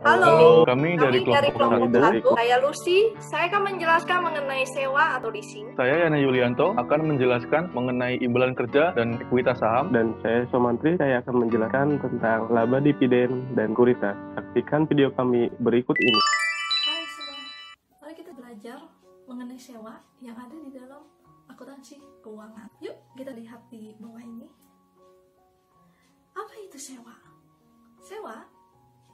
Halo, Kami dari kelompok dari 1. Saya Lucy. Saya akan menjelaskan mengenai sewa atau leasing. Saya Yana Yulianto akan menjelaskan mengenai imbalan kerja dan ekuitas saham. Dan saya Somantri, saya akan menjelaskan tentang laba dividen dan sekuritas. Saksikan video kami berikut ini. Hai semua, mari kita belajar mengenai sewa yang ada di dalam akuntansi keuangan. Yuk kita lihat di bawah ini. Apa itu sewa? Sewa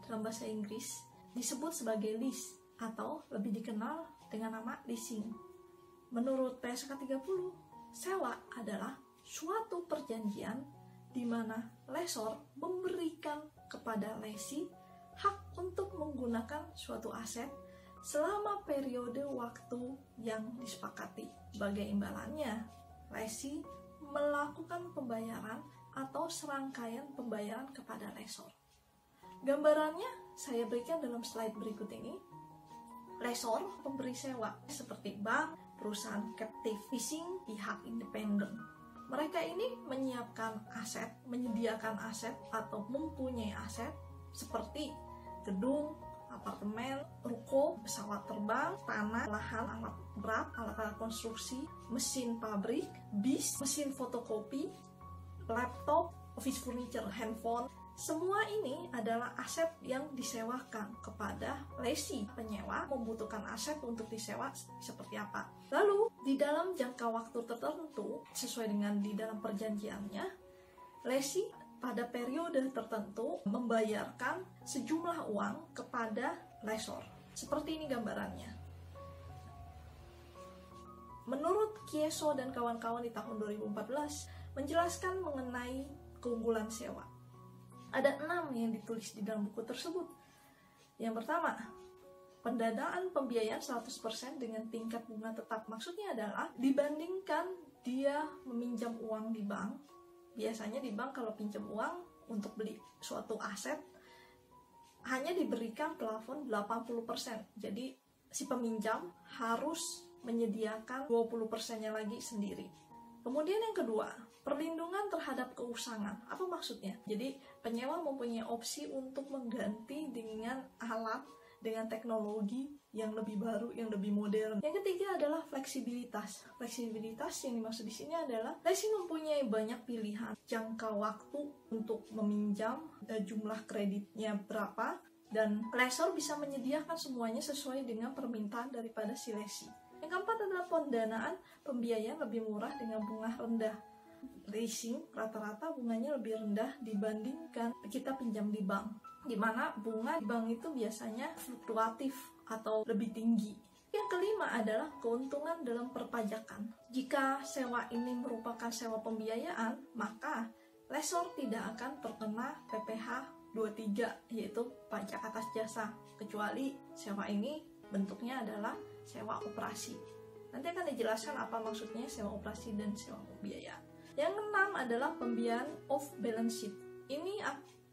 dalam bahasa Inggris disebut sebagai lease atau lebih dikenal dengan nama leasing. Menurut PSK 30, sewa adalah suatu perjanjian di mana lessor memberikan kepada lessee hak untuk menggunakan suatu aset selama periode waktu yang disepakati. Sebagai imbalannya, lessee melakukan pembayaran atau serangkaian pembayaran kepada lessor. Gambarannya saya berikan dalam slide berikut ini. Lessor, pemberi sewa seperti bank, perusahaan captive leasing, pihak independen. Mereka ini menyiapkan aset, menyediakan aset atau mempunyai aset seperti gedung, apartemen, ruko, pesawat terbang, tanah, lahan, alat berat, alat-alat konstruksi, mesin pabrik, bis, mesin fotokopi, laptop, office furniture, handphone. Semua ini adalah aset yang disewakan kepada lessee. Penyewa membutuhkan aset untuk disewa seperti apa. Lalu, di dalam jangka waktu tertentu, sesuai dengan di dalam perjanjiannya, lessee pada periode tertentu membayarkan sejumlah uang kepada lessor. Seperti ini gambarannya. Menurut Kieso dan kawan-kawan di tahun 2014, menjelaskan mengenai keunggulan sewa. Ada 6 yang ditulis di dalam buku tersebut. Yang pertama, pendanaan pembiayaan 100% dengan tingkat bunga tetap. Maksudnya adalah dibandingkan dia meminjam uang di bank. Biasanya di bank kalau pinjam uang untuk beli suatu aset hanya diberikan plafon 80%. Jadi si peminjam harus menyediakan 20%-nya lagi sendiri. Kemudian yang kedua, perlindungan terhadap keusangan. Apa maksudnya? Jadi penyewa mempunyai opsi untuk mengganti dengan alat, dengan teknologi yang lebih baru, yang lebih modern. Yang ketiga adalah fleksibilitas. Fleksibilitas yang dimaksud di sini adalah lessee mempunyai banyak pilihan, jangka waktu untuk meminjam, jumlah kreditnya berapa, dan lessor bisa menyediakan semuanya sesuai dengan permintaan daripada si lessee. Yang keempat adalah pendanaan pembiayaan lebih murah dengan bunga rendah. Leasing rata-rata bunganya lebih rendah dibandingkan kita pinjam di bank, di mana bunga di bank itu biasanya fluktuatif atau lebih tinggi. Yang kelima adalah keuntungan dalam perpajakan. Jika sewa ini merupakan sewa pembiayaan, maka lessor tidak akan terkena PPh 23, yaitu pajak atas jasa, kecuali sewa ini bentuknya adalah sewa operasi. Nanti akan dijelaskan apa maksudnya sewa operasi dan sewa pembiayaan. Yang keenam adalah pembiayaan off balance sheet. Ini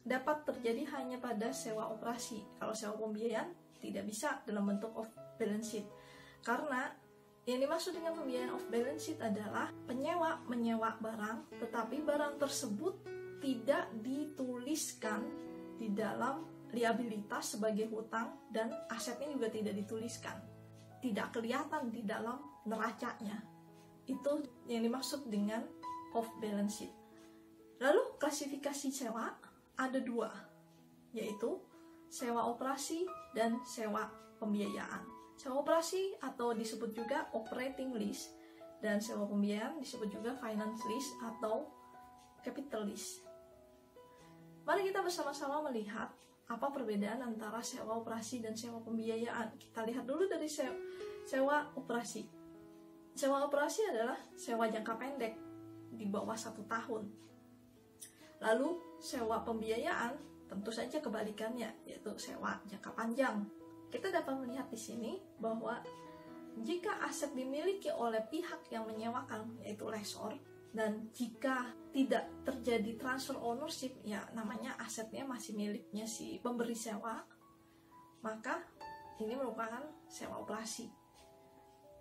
dapat terjadi hanya pada sewa operasi. Kalau sewa pembiayaan tidak bisa dalam bentuk off balance sheet. Karena yang dimaksud dengan pembiayaan off balance sheet adalah penyewa menyewa barang, tetapi barang tersebut tidak dituliskan di dalam liabilitas sebagai hutang dan asetnya juga tidak dituliskan. Tidak kelihatan di dalam neracanya. Itu yang dimaksud dengan off balance sheet. Lalu klasifikasi sewa ada 2, yaitu sewa operasi dan sewa pembiayaan. Sewa operasi atau disebut juga operating lease, dan sewa pembiayaan disebut juga finance lease atau capital lease. Mari kita bersama-sama melihat apa perbedaan antara sewa operasi dan sewa pembiayaan. Kita lihat dulu dari sewa operasi. Sewa operasi adalah sewa jangka pendek di bawah 1 tahun. Lalu sewa pembiayaan tentu saja kebalikannya, yaitu sewa jangka panjang. Kita dapat melihat di sini bahwa jika aset dimiliki oleh pihak yang menyewakan, yaitu lessor, dan jika tidak terjadi transfer ownership, ya namanya asetnya masih miliknya si pemberi sewa, maka ini merupakan sewa operasi.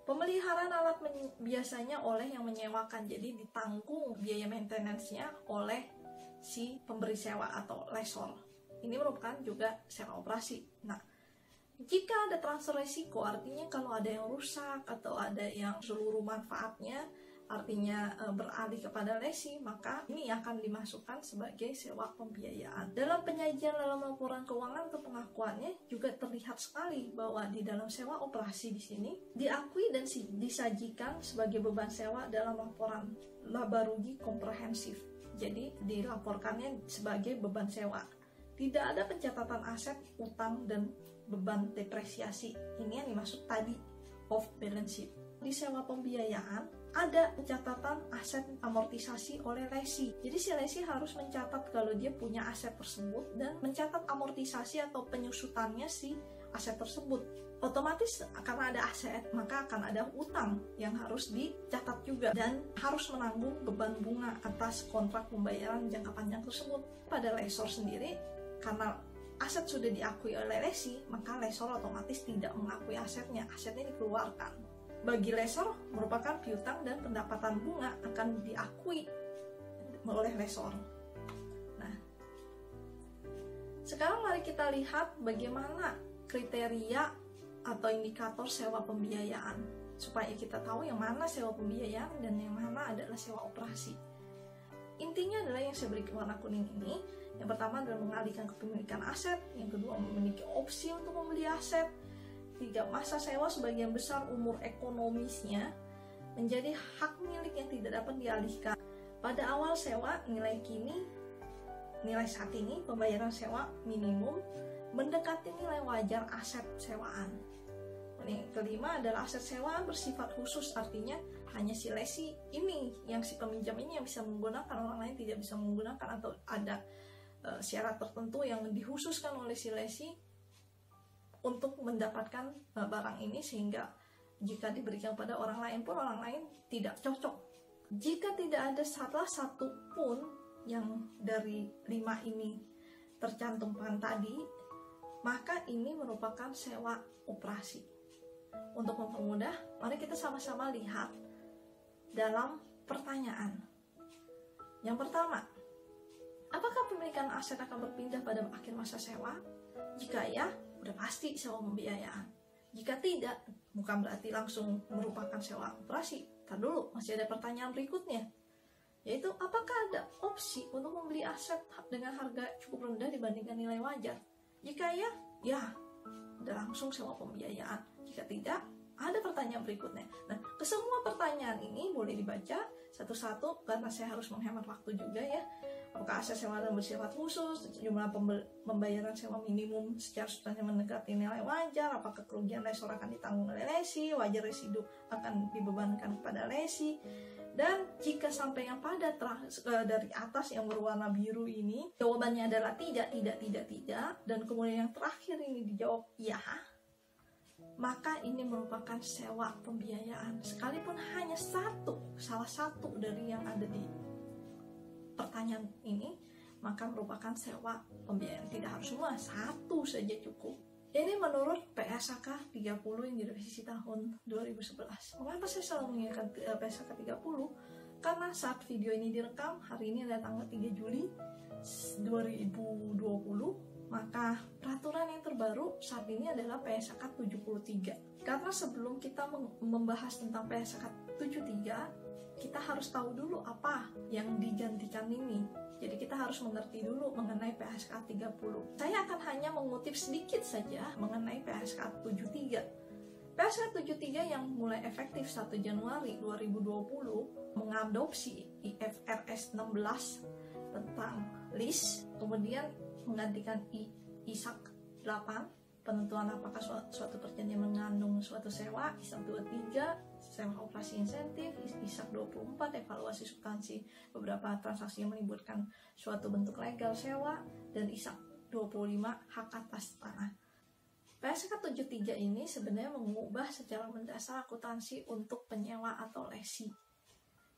Pemeliharaan alat biasanya oleh yang menyewakan, jadi ditanggung biaya maintenance-nya oleh si pemberi sewa atau lessor. Ini merupakan juga sewa operasi. Nah, jika ada transfer resiko, artinya kalau ada yang rusak atau ada yang seluruh manfaatnya artinya beralih kepada lesi, maka ini akan dimasukkan sebagai sewa pembiayaan. Dalam penyajian dalam laporan keuangan atau pengakuannya juga terlihat sekali bahwa di dalam sewa operasi di sini diakui dan disajikan sebagai beban sewa dalam laporan laba rugi komprehensif. Jadi dilaporkannya sebagai beban sewa. Tidak ada pencatatan aset, utang, dan beban depresiasi. Ini yang dimaksud tadi off balance sheet. Di sewa pembiayaan ada pencatatan aset amortisasi oleh lesi. Jadi si lesi harus mencatat kalau dia punya aset tersebut dan mencatat amortisasi atau penyusutannya si aset tersebut. Otomatis karena ada aset, maka akan ada utang yang harus dicatat juga dan harus menanggung beban bunga atas kontrak pembayaran jangka panjang tersebut. Pada lessor sendiri, karena aset sudah diakui oleh lesi, maka lessor otomatis tidak mengakui asetnya dikeluarkan. Bagi lessor, merupakan piutang dan pendapatan bunga akan diakui oleh lessor. Nah, sekarang mari kita lihat bagaimana kriteria atau indikator sewa pembiayaan supaya kita tahu yang mana sewa pembiayaan dan yang mana adalah sewa operasi. Intinya adalah yang saya beri warna kuning ini. Yang pertama adalah mengalihkan kepemilikan aset, yang kedua memiliki opsi untuk membeli aset. 3. Masa sewa sebagian besar umur ekonomisnya menjadi hak milik yang tidak dapat dialihkan. Pada awal sewa, nilai saat ini pembayaran sewa minimum mendekati nilai wajar aset sewaan. Yang kelima adalah aset sewaan bersifat khusus, artinya hanya si lesi ini yang si peminjam ini yang bisa menggunakan, orang lain tidak bisa menggunakan, atau ada syarat tertentu yang dikhususkan oleh si lesi untuk mendapatkan barang ini, sehingga jika diberikan pada orang lain pun orang lain tidak cocok. Jika tidak ada salah satu pun yang dari 5 ini tercantumkan tadi, maka ini merupakan sewa operasi. Untuk mempermudah, mari kita sama-sama lihat dalam pertanyaan. Yang pertama, apakah pemilikan aset akan berpindah pada akhir masa sewa? Jika ya, udah pasti sewa pembiayaan. Jika tidak, bukan berarti langsung merupakan sewa operasi. Ntar dulu, masih ada pertanyaan berikutnya, yaitu apakah ada opsi untuk membeli aset dengan harga cukup rendah dibandingkan nilai wajar? Jika ya udah langsung sewa pembiayaan. Jika tidak, ada pertanyaan berikutnya. Nah, kesemua pertanyaan ini boleh dibaca satu-satu karena saya harus menghemat waktu juga ya. Apakah aset sewa bersifat khusus, jumlah pembayaran sewa minimum secara substansial mendekati nilai wajar, apakah kerugian lessor akan ditanggung oleh lesi, wajar residu akan dibebankan kepada lesi, dan jika sampai yang pada dari atas yang berwarna biru ini, jawabannya adalah tidak, dan kemudian yang terakhir ini dijawab ya, maka ini merupakan sewa pembiayaan. Sekalipun hanya salah satu dari yang ada di pertanyaan ini, maka merupakan sewa pembiayaan. Tidak harus semua, satu saja cukup. Ini menurut PSAK 30 yang direvisi tahun 2011. Mengapa saya selalu mengingatkan PSAK 30? Karena saat video ini direkam, hari ini adalah tanggal 3 Juli 2020, maka peraturan yang terbaru saat ini adalah PSAK 73. Karena sebelum kita membahas tentang PSAK 73, kita harus tahu dulu apa yang digantikan ini. Jadi kita harus mengerti dulu mengenai PSAK 30. Saya akan hanya mengutip sedikit saja mengenai PSAK 73. PSAK 73 yang mulai efektif 1 Januari 2020 mengadopsi IFRS 16 tentang lease, kemudian menggantikan ISAK 8, penentuan apakah suatu perjanjian mengandung suatu sewa, ISAK 23, sewa operasi insentif, ISAK 24, evaluasi substansi beberapa transaksi yang melibatkan suatu bentuk legal sewa, dan ISAK 25, hak atas tanah. PSAK 73 ini sebenarnya mengubah secara mendasar akuntansi untuk penyewa atau lesi.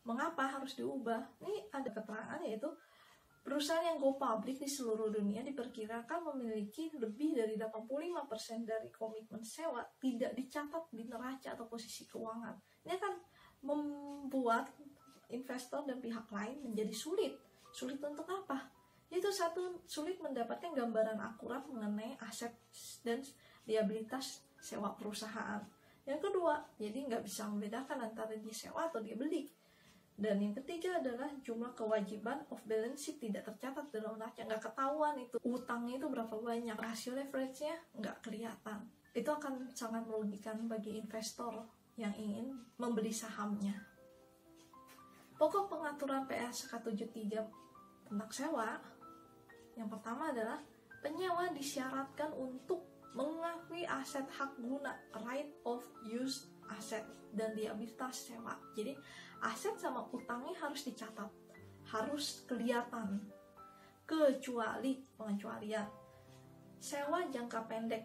Mengapa harus diubah? Ini ada keterangan, yaitu perusahaan yang go public di seluruh dunia diperkirakan memiliki lebih dari 85% dari komitmen sewa tidak dicatat di neraca atau posisi keuangan. Ini akan membuat investor dan pihak lain menjadi sulit. Sulit untuk apa? Itu satu, sulit mendapatkan gambaran akurat mengenai aset dan liabilitas sewa perusahaan. Yang kedua, jadi nggak bisa membedakan antara dia sewa atau dia beli. Dan yang ketiga adalah jumlah kewajiban off balance sheet tidak tercatat dalam neraca, nggak ketahuan itu utangnya itu berapa banyak, rasio leverage-nya nggak kelihatan. Itu akan sangat merugikan bagi investor yang ingin membeli sahamnya. Pokok pengaturan PS 173 tentang sewa, yang pertama adalah penyewa disyaratkan untuk mengakui aset hak guna, right of use aset, dan liabilitas sewa. Jadi aset sama utangnya harus dicatat, harus kelihatan, kecuali pengecualian sewa jangka pendek,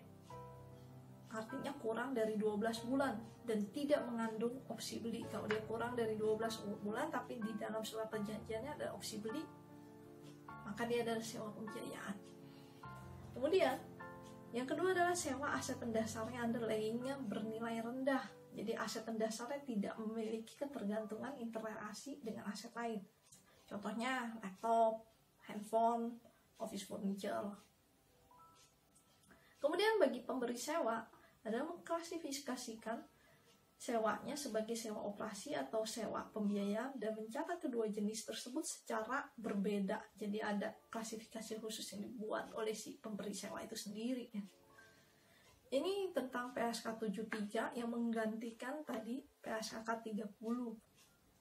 artinya kurang dari 12 bulan dan tidak mengandung opsi beli. Kalau dia kurang dari 12 bulan tapi di dalam surat perjanjiannya ada opsi beli, maka dia adalah sewa pembiayaan. Kemudian yang kedua adalah sewa aset pendasarnya underlyingnya bernilai rendah. Jadi aset pendasarnya tidak memiliki ketergantungan interrelasi dengan aset lain. Contohnya laptop, handphone, office furniture. Kemudian bagi pemberi sewa adalah mengklasifikasikan sewanya sebagai sewa operasi atau sewa pembiayaan dan mencatat kedua jenis tersebut secara berbeda. Jadi ada klasifikasi khusus yang dibuat oleh si pemberi sewa itu sendiri. Ini tentang PSK 73 yang menggantikan tadi PSK 30.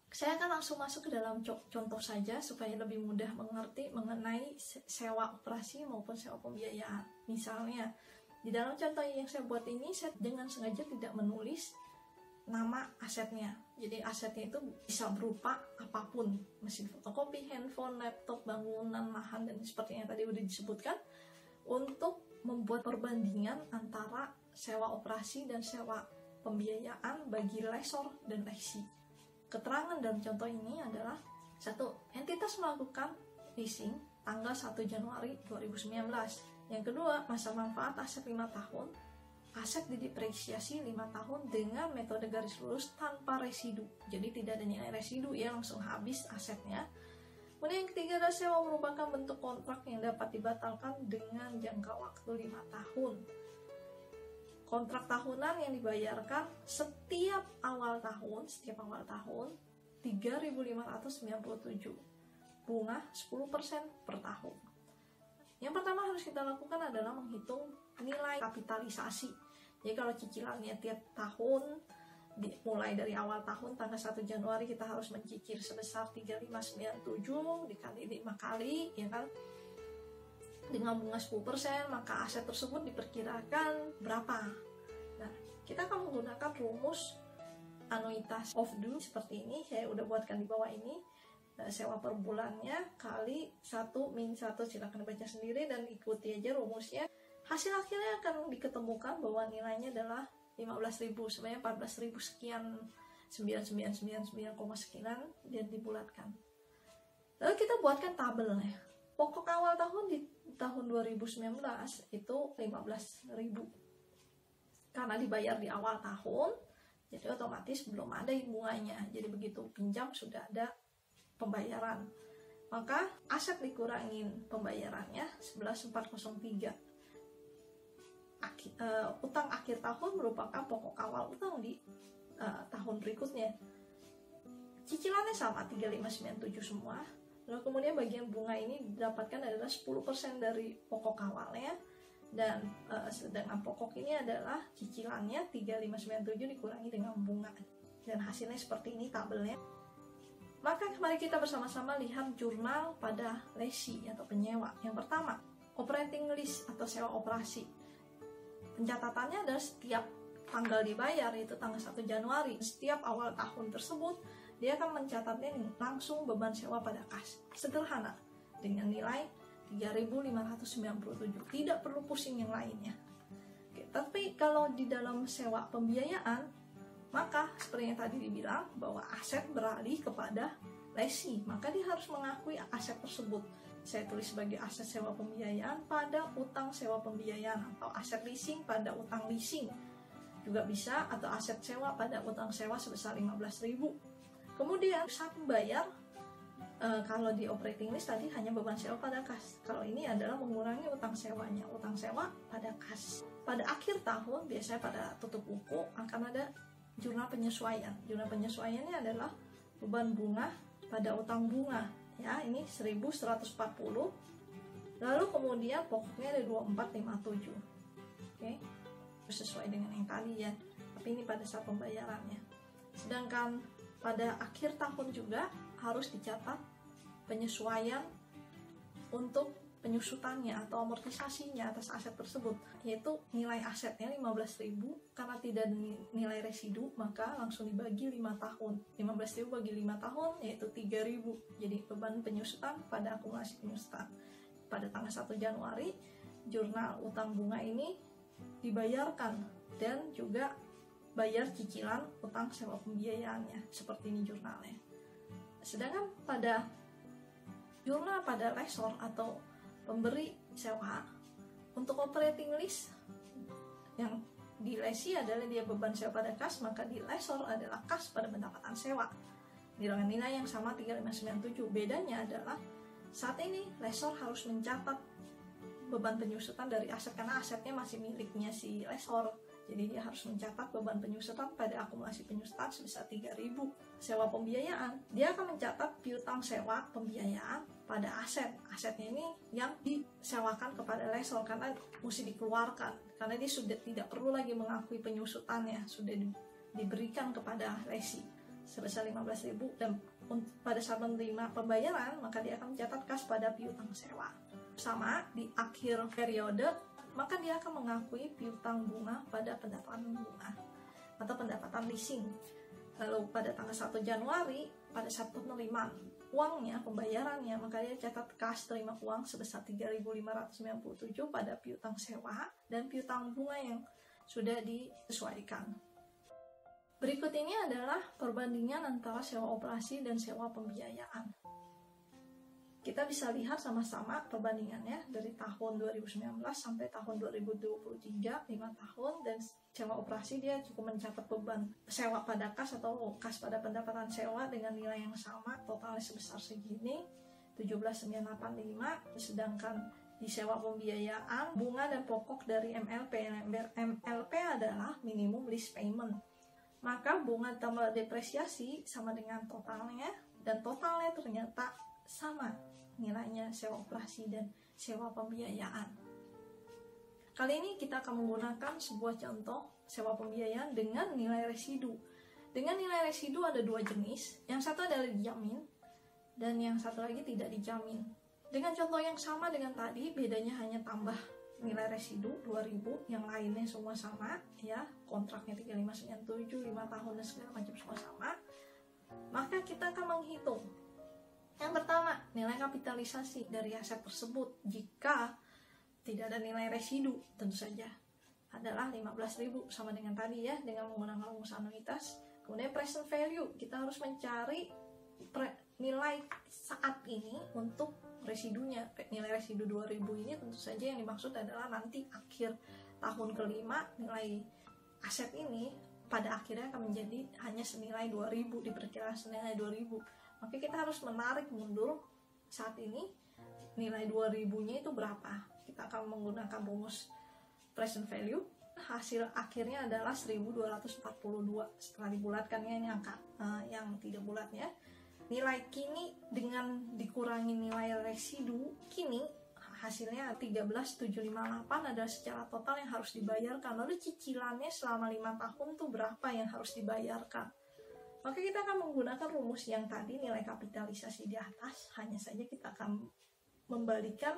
Saya akan langsung masuk ke dalam contoh saja supaya lebih mudah mengerti mengenai sewa operasi maupun sewa pembiayaan. Misalnya, di dalam contoh yang saya buat ini, saya dengan sengaja tidak menulis nama asetnya. Jadi asetnya itu bisa berupa apapun, mesin fotokopi, handphone, laptop, bangunan, lahan, dan seperti yang tadi sudah disebutkan, untuk membuat perbandingan antara sewa operasi dan sewa pembiayaan bagi lessor dan lessee. Keterangan dalam contoh ini adalah 1. Entitas melakukan leasing tanggal 1 Januari 2019. Yang kedua, masa manfaat aset 5 tahun. Aset didepresiasi 5 tahun dengan metode garis lurus tanpa residu. Jadi tidak ada nilai residu, ya langsung habis asetnya. Kemudian yang ketiga adalah sewa merupakan bentuk kontrak yang dapat dibatalkan dengan jangka waktu 5 tahun. Kontrak tahunan yang dibayarkan setiap awal tahun 3.597. Bunga 10% per tahun. Yang pertama harus kita lakukan adalah menghitung nilai kapitalisasi. Jadi kalau cicilannya tiap tahun, mulai dari awal tahun tanggal 1 Januari kita harus mencicil sebesar 3.597 dikali 5 kali, ya kan, dengan bunga 10%, maka aset tersebut diperkirakan berapa. Nah, kita akan menggunakan rumus anuitas of due seperti ini. Saya udah buatkan di bawah ini. Sewa per bulannya kali 1 min 1, silakan baca sendiri dan ikuti aja rumusnya. Hasil akhirnya akan diketemukan bahwa nilainya adalah 15.000, sebenarnya 14.000 sekian, 9999, sekian, dan dibulatkan. Lalu kita buatkan tabelnya. Pokok awal tahun di tahun 2019 itu 15.000. Karena dibayar di awal tahun, jadi otomatis belum ada bunganya. Jadi begitu pinjam sudah ada pembayaran. Maka aset dikurangin pembayarannya 11.403. Utang akhir tahun merupakan pokok awal utang di tahun berikutnya. Cicilannya sama 3.597 semua. Lalu kemudian bagian bunga ini didapatkan adalah 10% dari pokok awalnya, dan sedangkan pokok ini adalah cicilannya 3.597 dikurangi dengan bunga, dan hasilnya seperti ini tabelnya. Maka mari kita bersama-sama lihat jurnal pada lessee atau penyewa. Yang pertama, operating lease atau sewa operasi. Pencatatannya adalah setiap tanggal dibayar, yaitu tanggal 1 Januari. Setiap awal tahun tersebut, dia akan mencatatnya langsung beban sewa pada kas. Sederhana, dengan nilai 3.597. Tidak perlu pusing yang lainnya. Oke, tapi kalau di dalam sewa pembiayaan, maka seperti yang tadi dibilang bahwa aset beralih kepada lessee, maka dia harus mengakui aset tersebut. Saya tulis sebagai aset sewa pembiayaan pada utang sewa pembiayaan, atau aset leasing pada utang leasing juga bisa, atau aset sewa pada utang sewa sebesar 15.000. Kemudian saat membayar, Kalau di operating list tadi hanya beban sewa pada kas. Kalau ini adalah mengurangi utang sewanya, utang sewa pada kas. Pada akhir tahun, biasanya pada tutup buku, akan ada jurnal penyesuaian. Jurnal penyesuaiannya adalah beban bunga pada utang bunga. Ya, ini 1140. Lalu kemudian pokoknya ada 2457. Oke. Sesuai dengan yang tadi ya. Tapi ini pada saat pembayarannya. Sedangkan pada akhir tahun juga harus dicatat penyesuaian untuk penyusutannya atau amortisasinya atas aset tersebut, yaitu nilai asetnya 15.000 karena tidak ada nilai residu, maka langsung dibagi 5 tahun. 15.000 bagi 5 tahun yaitu 3.000. Jadi beban penyusutan pada akumulasi penyusutan. Pada tanggal 1 Januari, jurnal utang bunga ini dibayarkan dan juga bayar cicilan utang sewa pembiayaannya. Seperti ini jurnalnya. Sedangkan pada jurnal pada lessor atau pemberi sewa, untuk operating list yang di lesi adalah dia beban sewa pada kas, maka di lessor adalah kas pada pendapatan sewa dengan nilai yang sama 3597. Bedanya adalah saat ini lessor harus mencatat beban penyusutan dari aset karena asetnya masih miliknya si lessor. Jadi dia harus mencatat beban penyusutan pada akumulasi penyusutan sebesar 3.000. Sewa pembiayaan, dia akan mencatat piutang sewa pembiayaan pada aset. Asetnya ini yang disewakan kepada lessor karena mesti dikeluarkan. Karena dia sudah tidak perlu lagi mengakui penyusutannya, sudah diberikan kepada lesi sebesar 15.000. Dan pada saat menerima pembayaran, maka dia akan mencatat kas pada piutang sewa. Sama di akhir periode, maka dia akan mengakui piutang bunga pada pendapatan bunga atau pendapatan leasing. Lalu pada tanggal 1 Januari, pada saat penerimaan uangnya, pembayarannya, maka dia catat kas terima uang sebesar 3.597 pada piutang sewa dan piutang bunga yang sudah disesuaikan. Berikut ini adalah perbandingan antara sewa operasi dan sewa pembiayaan. Kita bisa lihat sama-sama perbandingannya dari tahun 2019 sampai tahun 2023, 5 tahun, dan sewa operasi dia cukup mencatat beban sewa pada kas atau kas pada pendapatan sewa dengan nilai yang sama, totalnya sebesar segini, 17.985, sedangkan di sewa pembiayaan, bunga dan pokok dari MLP. MLP adalah minimum lease payment. Maka bunga tambah depresiasi sama dengan totalnya, dan totalnya ternyata sama nilainya sewa operasi dan sewa pembiayaan. Kali ini kita akan menggunakan sebuah contoh sewa pembiayaan dengan nilai residu. Dengan nilai residu ada dua jenis, yang satu adalah dijamin dan yang satu lagi tidak dijamin. Dengan contoh yang sama dengan tadi, bedanya hanya tambah nilai residu 2.000, yang lainnya semua sama ya, kontraknya 3597, 5 tahun dan segala macam semua sama. Maka kita akan menghitung. Yang pertama, nilai kapitalisasi dari aset tersebut jika tidak ada nilai residu, tentu saja adalah 15.000 sama dengan tadi ya, dengan menggunakan rumus anuitas. Kemudian present value, kita harus mencari nilai saat ini untuk residunya. Nilai residu 2.000 ini tentu saja yang dimaksud adalah nanti akhir tahun kelima nilai aset ini pada akhirnya akan menjadi hanya senilai 2.000, diperkirakan senilai 2.000. Maka kita harus menarik mundur saat ini nilai 2.000-nya itu berapa. Kita akan menggunakan rumus present value. Hasil akhirnya adalah 1.242. Setelah dibulatkan ya, ini angka yang tidak bulatnya. Nilai kini dengan dikurangi nilai residu kini hasilnya 13.758 adalah secara total yang harus dibayarkan. Lalu cicilannya selama 5 tahun tuh berapa yang harus dibayarkan. Maka kita akan menggunakan rumus yang tadi, nilai kapitalisasi di atas. Hanya saja kita akan membalikan,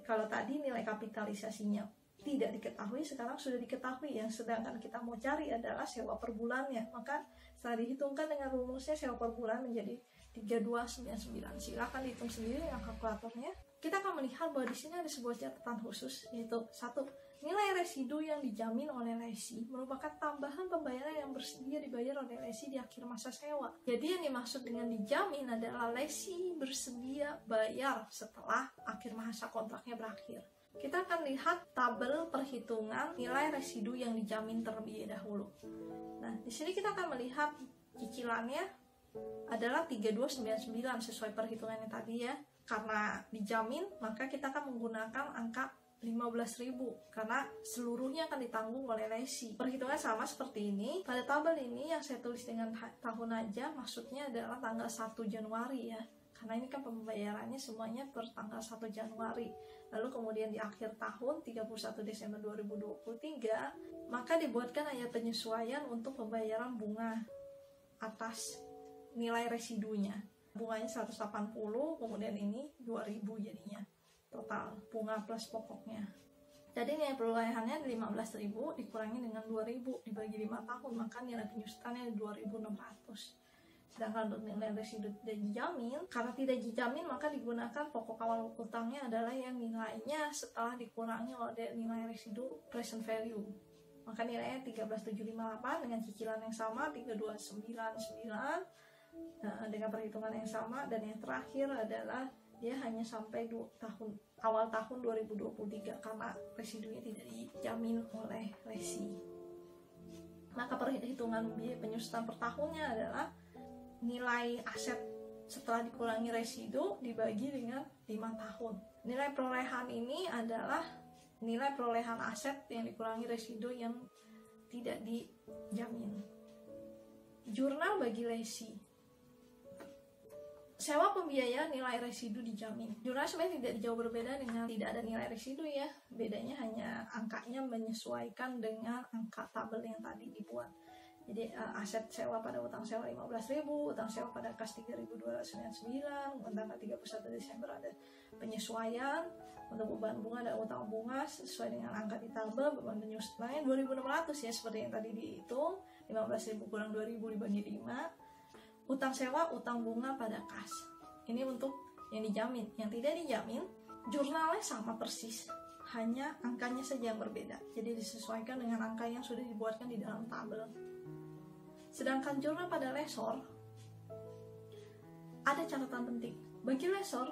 kalau tadi nilai kapitalisasinya tidak diketahui, sekarang sudah diketahui. Yang sedangkan kita mau cari adalah sewa per bulannya. Maka setelah dihitungkan dengan rumusnya, sewa per bulan menjadi 3299. Silakan dihitung sendiri dengan kalkulatornya. Kita akan melihat bahwa di sini ada sebuah catatan khusus, yaitu 1. Nilai residu yang dijamin oleh lesi merupakan tambahan pembayaran yang bersedia dibayar oleh lesi di akhir masa sewa. Jadi yang dimaksud dengan dijamin adalah lesi bersedia bayar setelah akhir masa kontraknya berakhir. Kita akan lihat tabel perhitungan nilai residu yang dijamin terlebih dahulu. Nah, di sini kita akan melihat cicilannya adalah 3299 sesuai perhitungannya tadi ya. Karena dijamin, maka kita akan menggunakan angka 15.000 karena seluruhnya akan ditanggung oleh lesi. Perhitungan sama seperti ini. Pada tabel ini yang saya tulis dengan tahun aja, maksudnya adalah tanggal 1 Januari ya. Karena ini kan pembayarannya semuanya per tanggal 1 Januari. Lalu kemudian di akhir tahun 31 Desember 2023, maka dibuatkan ayat penyesuaian untuk pembayaran bunga atas nilai residunya. Bunganya 180, kemudian ini 2000 jadinya. Total bunga plus pokoknya. Jadi nilai perolehannya 15.000 dikurangi dengan 2.000 dibagi 5 tahun, maka nilai penyusutannya 2.600. Sedangkan untuk nilai residu tidak dijamin, karena tidak dijamin maka digunakan pokok awal utangnya adalah yang nilainya setelah dikurangi oleh nilai residu present value. Maka nilainya 13.758 dengan cicilan yang sama 3.299 dengan perhitungan yang sama, dan yang terakhir adalah dia hanya sampai awal tahun 2023 karena residunya tidak dijamin oleh lesi. Maka perhitungan biaya penyusutan per tahunnya adalah nilai aset setelah dikurangi residu dibagi dengan 5 tahun. Nilai perolehan ini adalah nilai perolehan aset yang dikurangi residu yang tidak dijamin. Jurnal bagi lesi. Sewa pembiayaan nilai residu dijamin. Jurnal sebenarnya tidak jauh berbeda dengan tidak ada nilai residu ya. Bedanya hanya angkanya menyesuaikan dengan angka tabel yang tadi dibuat. Jadi aset sewa pada utang sewa 15.000, utang sewa pada kas 3.299, tanggal 31 Desember ada penyesuaian, untuk beban bunga dan utang bunga sesuai dengan angka di tabel, beban penyusutannya 2.600 ya seperti yang tadi dihitung, 15.000 kurang 2.000 dibagi 5. Utang sewa, utang bunga pada kas. Ini untuk yang dijamin. Yang tidak dijamin, jurnalnya sama persis, hanya angkanya saja yang berbeda. Jadi disesuaikan dengan angka yang sudah dibuatkan di dalam tabel. Sedangkan jurnal pada lesor, ada catatan penting. Bagi lesor,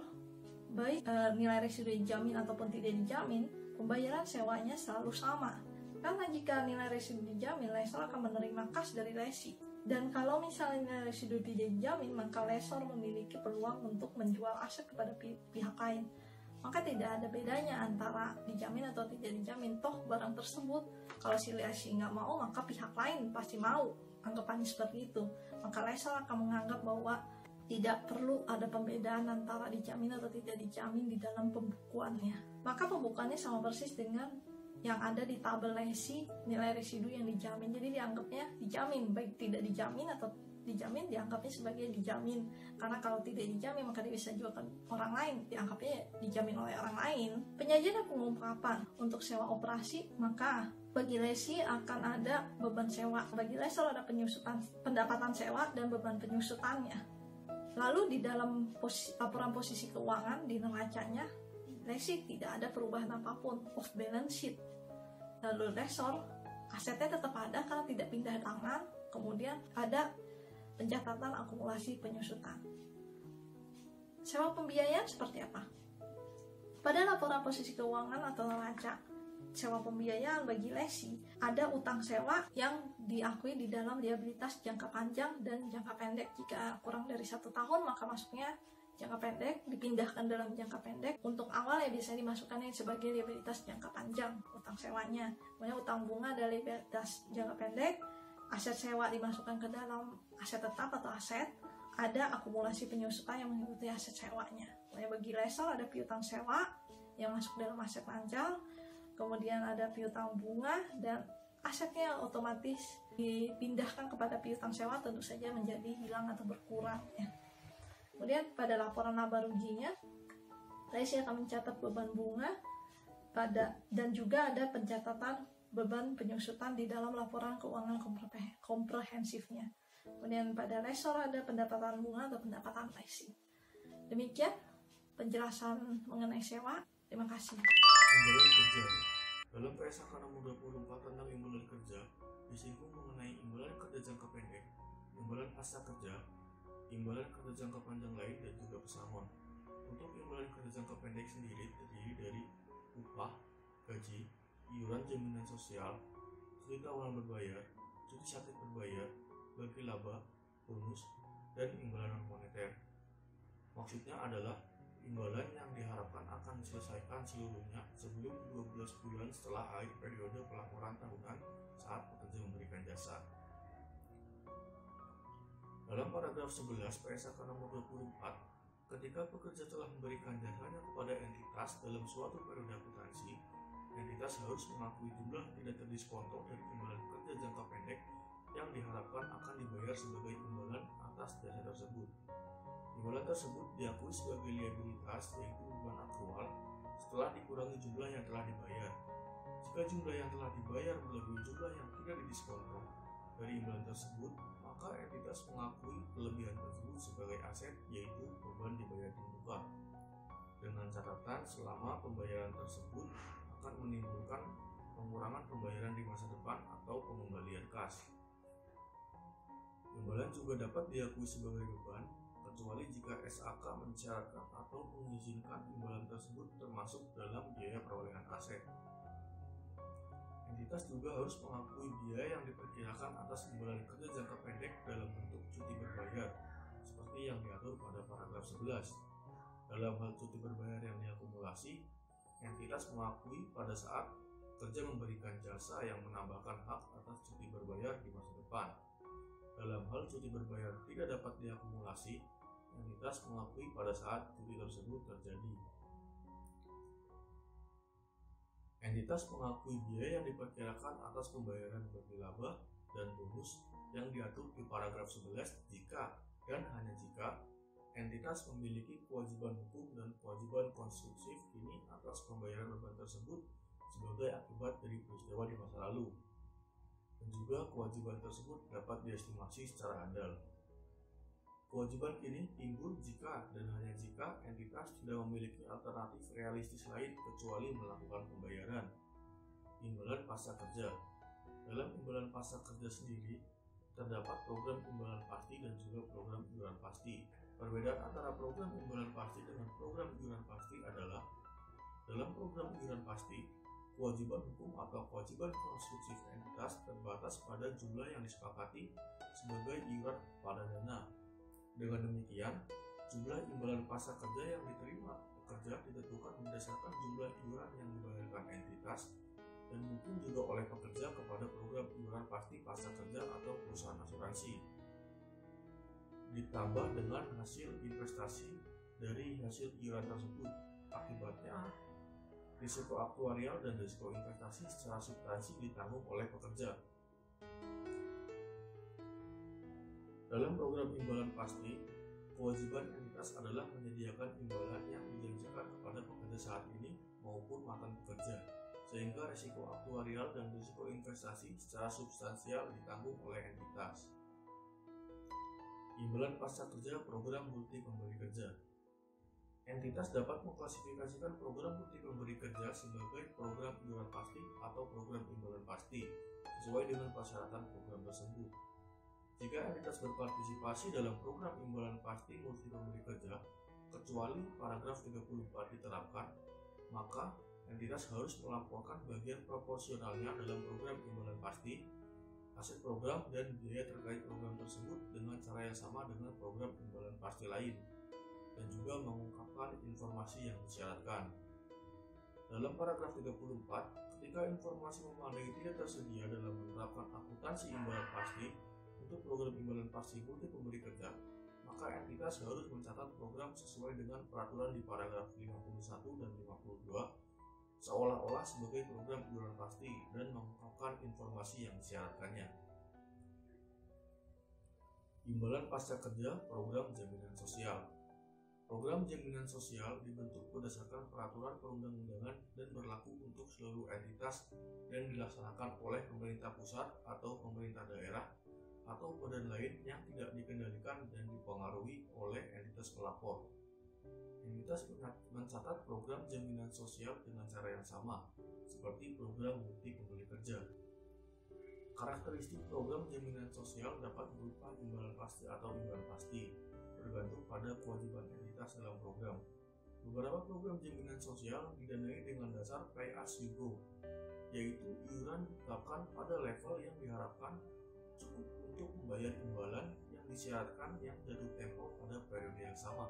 baik nilai residu dijamin ataupun tidak dijamin, pembayaran sewanya selalu sama. Karena jika nilai residu dijamin, lesor akan menerima kas dari lesi. Dan kalau misalnya nilai residu tidak dijamin, maka lesor memiliki peluang untuk menjual aset kepada pihak lain. Maka tidak ada bedanya antara dijamin atau tidak dijamin. Toh barang tersebut, kalau si lesi nggak mau, maka pihak lain pasti mau. Anggapannya seperti itu. Maka lesor akan menganggap bahwa tidak perlu ada pembedaan antara dijamin atau tidak dijamin di dalam pembukuannya. Maka pembukuannya sama persis dengan yang ada di tabel lesi nilai residu yang dijamin. Jadi dianggapnya dijamin, baik tidak dijamin atau dijamin dianggapnya sebagai dijamin. Karena kalau tidak dijamin maka dia bisa jualkan orang lain, dianggapnya dijamin oleh orang lain. Penyajian dan pengungkapan untuk sewa operasi, maka bagi lesi akan ada beban sewa. Bagi lesor ada pendapatan sewa dan beban penyusutannya. Lalu di dalam laporan posisi keuangan di neracanya, lesi tidak ada perubahan apapun, off balance sheet. Lalu lesor asetnya tetap ada karena tidak pindah tangan. Kemudian ada pencatatan akumulasi penyusutan. Sewa pembiayaan seperti apa? Pada laporan posisi keuangan atau neraca sewa pembiayaan bagi lesi, ada utang sewa yang diakui di dalam liabilitas jangka panjang dan jangka pendek. Jika kurang dari 1 tahun maka masuknya jangka pendek, dipindahkan dalam jangka pendek. Untuk awal ya biasanya dimasukkan sebagai liabilitas jangka panjang, utang sewanya. Kemudian utang bunga ada liabilitas jangka pendek, aset sewa dimasukkan ke dalam aset tetap atau aset, ada akumulasi penyusutan yang mengikuti aset sewanya. Kemudian bagi lesor ada piutang sewa yang masuk dalam aset panjang, kemudian ada piutang bunga, dan asetnya otomatis dipindahkan kepada piutang sewa tentu saja menjadi hilang atau berkurang ya. Kemudian pada laporan laba ruginya, lesi akan mencatat beban bunga dan juga ada pencatatan beban penyusutan di dalam laporan keuangan komprehensifnya. Kemudian pada lesor ada pendapatan bunga atau pendapatan lesi. Demikian penjelasan mengenai sewa. Terima kasih. Imbalan kerja. Dalam PSAK nomor 24 tentang imbalan kerja disinggung mengenai imbalan kerja jangka pendek, imbalan pasca kerja, imbalan kerja jangka panjang lain, dan juga pesangon. Untuk imbalan kerja jangka pendek sendiri terdiri dari upah, gaji, iuran jaminan sosial, cuti tahunan berbayar, cuti sakit berbayar, bagi laba, bonus, dan imbalan non-moneter. Maksudnya adalah imbalan yang diharapkan akan diselesaikan seluruhnya sebelum 12 bulan setelah akhir periode pelaporan tahunan saat pekerja memberikan jasa. Dalam paragraf 11 PSAK nomor 24, ketika pekerja telah memberikan jasanya kepada entitas dalam suatu periode akuntansi, entitas harus mengakui jumlah tidak terdiskonto dari imbalan kerja jangka pendek yang diharapkan akan dibayar sebagai imbalan atas jasa tersebut. Imbalan tersebut diakui sebagai liabilitas, yaitu beban akrual, setelah dikurangi jumlah yang telah dibayar. Jika jumlah yang telah dibayar melebihi jumlah yang tidak didiskonto dari imbalan tersebut, maka entitas mengakui kelebihan tersebut sebagai aset, yaitu beban dibayar di muka. Dengan catatan selama pembayaran tersebut akan menimbulkan pengurangan pembayaran di masa depan atau pengembalian kas. Imbalan juga dapat diakui sebagai beban, kecuali jika SAK mensyaratkan atau mengizinkan imbalan tersebut termasuk dalam biaya perolehan aset. Entitas juga harus mengakui biaya yang diperkirakan atas imbalan kerja jangka pendek dalam bentuk cuti berbayar, seperti yang diatur pada paragraf 11. Dalam hal cuti berbayar yang diakumulasi, entitas mengakui pada saat kerja memberikan jasa yang menambahkan hak atas cuti berbayar di masa depan. Dalam hal cuti berbayar tidak dapat diakumulasi, entitas mengakui pada saat cuti tersebut terjadi. Entitas mengakui biaya yang diperkirakan atas pembayaran bagi laba dan bonus yang diatur di paragraf 11 jika dan hanya jika entitas memiliki kewajiban hukum dan kewajiban konstruktif kini atas pembayaran beban tersebut sebagai akibat dari peristiwa di masa lalu, dan juga kewajiban tersebut dapat diestimasi secara andal. Kewajiban ini timbul jika dan hanya jika entitas tidak memiliki alternatif realistis lain kecuali melakukan pembayaran. Imbalan pasca kerja. Dalam imbalan pasca kerja sendiri, terdapat program imbalan pasti dan juga program iuran pasti. Perbedaan antara program imbalan pasti dengan program iuran pasti adalah, dalam program iuran pasti, kewajiban hukum atau kewajiban konstruktif entitas terbatas pada jumlah yang disepakati sebagai iuran pada dana. Dengan demikian, jumlah imbalan pasca kerja yang diterima pekerja ditentukan berdasarkan jumlah iuran yang dibayarkan entitas dan mungkin juga oleh pekerja kepada program iuran pasti pasca kerja atau perusahaan asuransi, ditambah dengan hasil investasi dari hasil iuran tersebut. Akibatnya, risiko aktuarial dan risiko investasi secara substansi ditanggung oleh pekerja. Dalam program imbalan pasti, kewajiban entitas adalah menyediakan imbalan yang dijanjikan kepada pekerja saat ini maupun mantan pekerja, sehingga risiko aktuarial dan risiko investasi secara substansial ditanggung oleh entitas. Imbalan pasca kerja program multi pemberi kerja. Entitas dapat mengklasifikasikan program multi pemberi kerja sebagai program iuran pasti atau program imbalan pasti sesuai dengan persyaratan program tersebut. Jika entitas berpartisipasi dalam program imbalan pasti multi pemberi kerja, kecuali paragraf 34 diterapkan, maka entitas harus melaporkan bagian proporsionalnya dalam program imbalan pasti, hasil program dan biaya terkait program tersebut dengan cara yang sama dengan program imbalan pasti lain, dan juga mengungkapkan informasi yang disyaratkan. Dalam paragraf 34, ketika informasi memadai tidak tersedia dalam menerapkan akuntansi imbalan pasti untuk program imbalan pasti multi pemberi kerja, maka entitas harus mencatat program sesuai dengan peraturan di paragraf 51 dan 52 seolah-olah sebagai program iuran pasti dan mengungkapkan informasi yang disyaratkannya. Imbalan pasca kerja program jaminan sosial. Program jaminan sosial dibentuk berdasarkan peraturan perundang-undangan dan berlaku untuk seluruh entitas dan dilaksanakan oleh pemerintah pusat atau pemerintah daerah atau badan lain yang tidak dikendalikan dan dipengaruhi oleh entitas pelapor. Entitas mencatat program jaminan sosial dengan cara yang sama, seperti program multi pemberi kerja. Karakteristik program jaminan sosial dapat berupa imbalan pasti atau imbalan pasti, bergantung pada kewajiban entitas dalam program. Beberapa program jaminan sosial didanai dengan dasar pay as you go, yaitu iuran ditetapkan pada level yang diharapkan cukup untuk membayar imbalan yang disyaratkan yang jatuh tempo pada periode yang sama.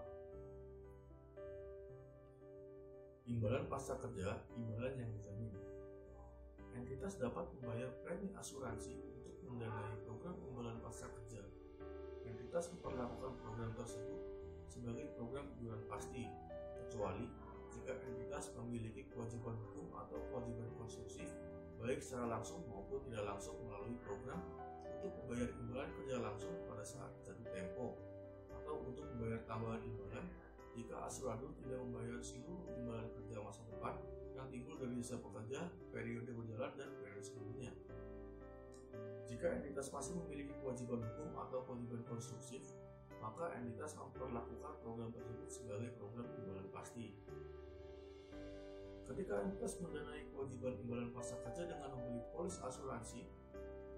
Imbalan pasca kerja, imbalan yang dijamin. Entitas dapat membayar premi asuransi untuk mendanai program imbalan pasca kerja. Entitas memperlakukan program tersebut sebagai program iuran pasti, kecuali jika entitas memiliki kewajiban hukum atau kewajiban konstruksi, baik secara langsung maupun tidak langsung melalui program untuk membayar imbalan kerja langsung pada saat jatuh tempo, atau untuk membayar tambahan imbalan jika asuradur tidak membayar seluruh imbalan kerja masa depan yang timbul dari jasa pekerja, periode berjalan, dan periode sebelumnya. Jika entitas masih memiliki kewajiban hukum atau kewajiban konstruksi, maka entitas memperlakukan program tersebut sebagai program imbalan pasti. Ketika entitas mendanai kewajiban imbalan pasca kerja dengan membeli polis asuransi,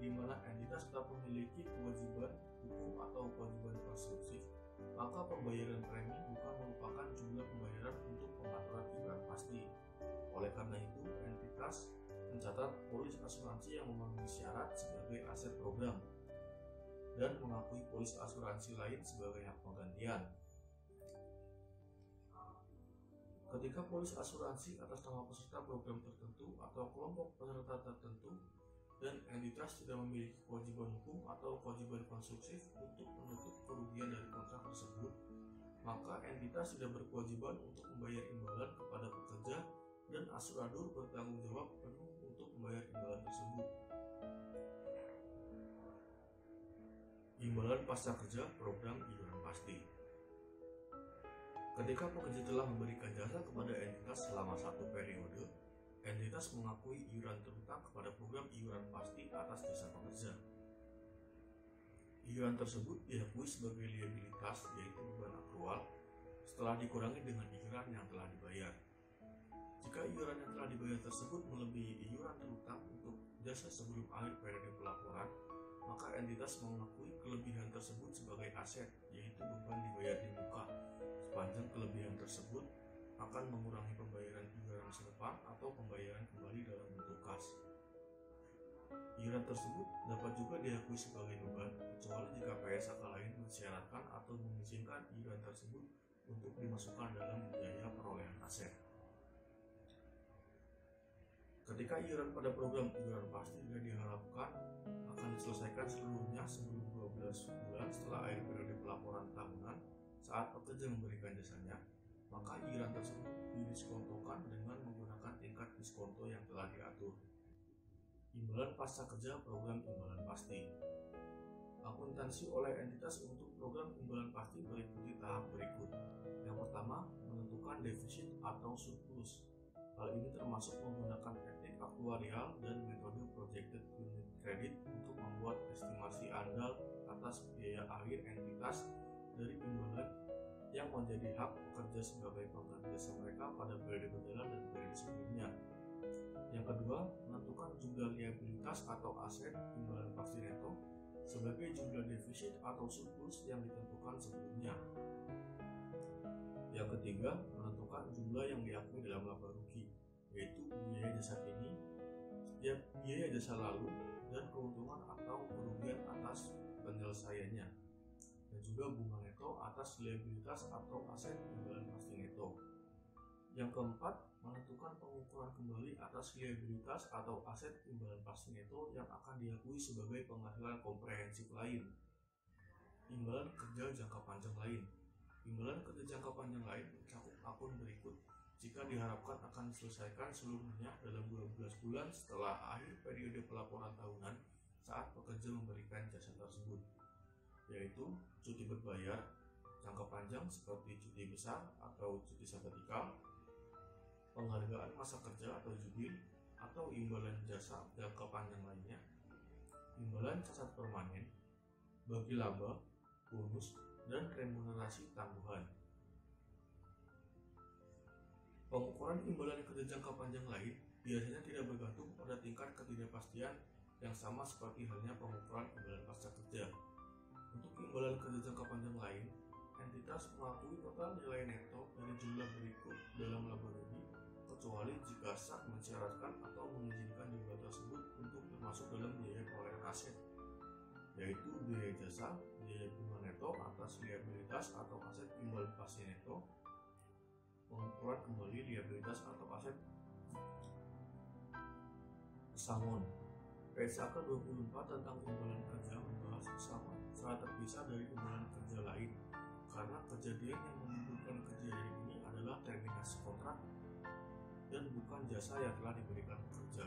di mana entitas tetap memiliki kewajiban hukum atau kewajiban konstruksi, maka pembayaran premi bukan merupakan jumlah pembayaran untuk pengaturan iuran pasti. Oleh karena itu, entitas mencatat polis asuransi yang memenuhi syarat sebagai aset program dan mengakui polis asuransi lain sebagai hak penggantian. Ketika polis asuransi atas nama peserta program tertentu atau kelompok peserta tertentu dan entitas tidak memiliki kewajiban hukum atau kewajiban konstruksi untuk menutup kerugian dari kontrak tersebut, maka entitas tidak berkewajiban untuk membayar imbalan kepada pekerja dan asuradur bertanggung jawab penuh untuk membayar imbalan tersebut. Imbalan pasca kerja program iuran pasti. Ketika pekerja telah memberikan jasa kepada entitas selama satu periode, entitas mengakui iuran terhutang kepada program iuran pasti atas jasa pekerja. Iuran tersebut diakui sebagai liabilitas, yaitu beban akrual, setelah dikurangi dengan iuran yang telah dibayar. Jika iuran yang telah dibayar tersebut melebihi iuran terhutang untuk jasa sebelum akhir periode pelaporan, maka entitas mengakui kelebihan tersebut sebagai aset, yaitu beban dibayar di muka, sepanjang kelebihan tersebut akan mengurangi pembayaran iuran masa depan atau pembayaran kembali dalam bentuk kas. Iuran tersebut dapat juga diakui sebagai beban, kecuali jika PSAK lain mensyaratkan atau mengizinkan iuran tersebut untuk dimasukkan dalam biaya perolehan aset. Ketika iuran pada program iuran pasti tidak diharapkan akan diselesaikan seluruhnya sebelum 12 bulan setelah akhir periode pelaporan tahunan saat pekerja memberikan jasanya, maka iuran tersebut didiskontokan dengan menggunakan tingkat diskonto yang telah diatur. Imbalan pasca kerja program imbalan pasti. Akuntansi oleh entitas untuk program imbalan pasti meliputi tahap berikut. Yang pertama, menentukan defisit atau surplus. Hal ini termasuk menggunakan teknik aktuarial dan metode projected unit credit untuk membuat estimasi andal atas biaya akhir entitas dari imbalan yang menjadi hak pekerja sebagai pengganti jasa mereka pada periode berjalan dan periode sebelumnya. Yang kedua, menentukan jumlah liabilitas atau aset imbalan pasti neto sebagai jumlah defisit atau surplus yang ditentukan sebelumnya. Yang ketiga, menentukan jumlah yang diakui dalam laba rugi, yaitu biaya jasa kini, setiap biaya jasa lalu, dan keuntungan atau kerugian atas penyelesaiannya, dan juga bunga neto atas liabilitas atau aset imbalan pasti neto. Yang keempat, menentukan pengukuran kembali atas liabilitas atau aset imbalan pasti neto yang akan diakui sebagai penghasilan komprehensif lain. Imbalan kerja jangka panjang lain. Imbalan kerja jangka panjang lain mencakup akun berikut jika diharapkan akan diselesaikan seluruhnya dalam 12 bulan setelah akhir periode pelaporan tahunan saat pekerja memberikan jasa tersebut, yaitu cuti berbayar jangka panjang seperti cuti besar atau cuti sabatikal, penghargaan masa kerja atau jubil, atau imbalan jasa jangka panjang lainnya, imbalan cacat permanen, bagi laba, bonus, dan remunerasi tangguhan. Pengukuran imbalan kerja jangka panjang lain biasanya tidak bergantung pada tingkat ketidakpastian yang sama seperti halnya pengukuran imbalan pasca kerja. Untuk imbalan kerja jangka panjang lain, entitas mengakui total nilai neto dari jumlah berikut dalam laba rugi, kecuali jika SAK mensyaratkan atau mengizinkan jumlah tersebut untuk termasuk dalam biaya perolehan aset, yaitu biaya jasa, biaya bunga neto atas liabilitas atau aset imbal pasti neto, pengukuran kembali liabilitas atau aset pesangon. PSAK 24 tentang imbalan kerja membahas pesangon secara terpisah dari imbalan kerja lain, karena kejadian yang menimbulkan kejadian ini adalah terminasi kontrak dan bukan jasa yang telah diberikan pekerja.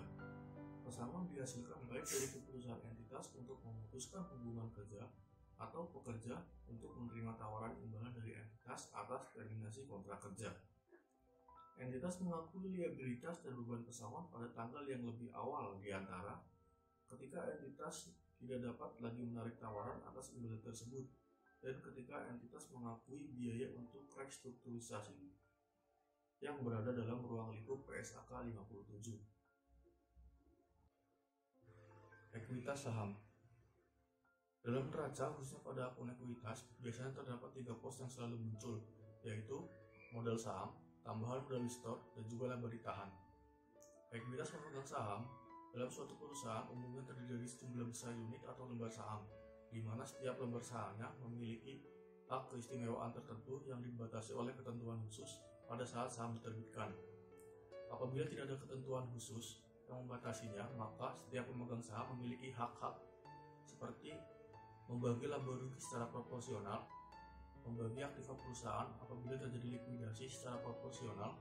Pesangon dihasilkan baik dari keputusan entitas untuk memutuskan hubungan kerja atau pekerja untuk menerima tawaran imbalan dari entitas atas terminasi kontrak kerja. Entitas mengakui liabilitas dan beban pesangon pada tanggal yang lebih awal di antara ketika entitas tidak dapat lagi menarik tawaran atas imbalan tersebut dan ketika entitas mengakui biaya untuk restrukturisasi yang berada dalam ruang lingkup PSAK 57. Ekuitas saham. Dalam neraca, khususnya pada akun ekuitas, biasanya terdapat 3 pos yang selalu muncul, yaitu modal saham, tambahan modal store, dan juga laba ditahan. Ekuitas memegang saham dalam suatu perusahaan umumnya terdiri dari sejumlah besar unit atau lembar saham, di mana setiap lembar sahamnya memiliki hak keistimewaan tertentu yang dibatasi oleh ketentuan khusus pada saat saham diterbitkan. Apabila tidak ada ketentuan khusus yang membatasinya, maka setiap pemegang saham memiliki hak-hak seperti membagi laba rugi secara proporsional, membagi aktiva perusahaan apabila terjadi likuidasi secara proporsional,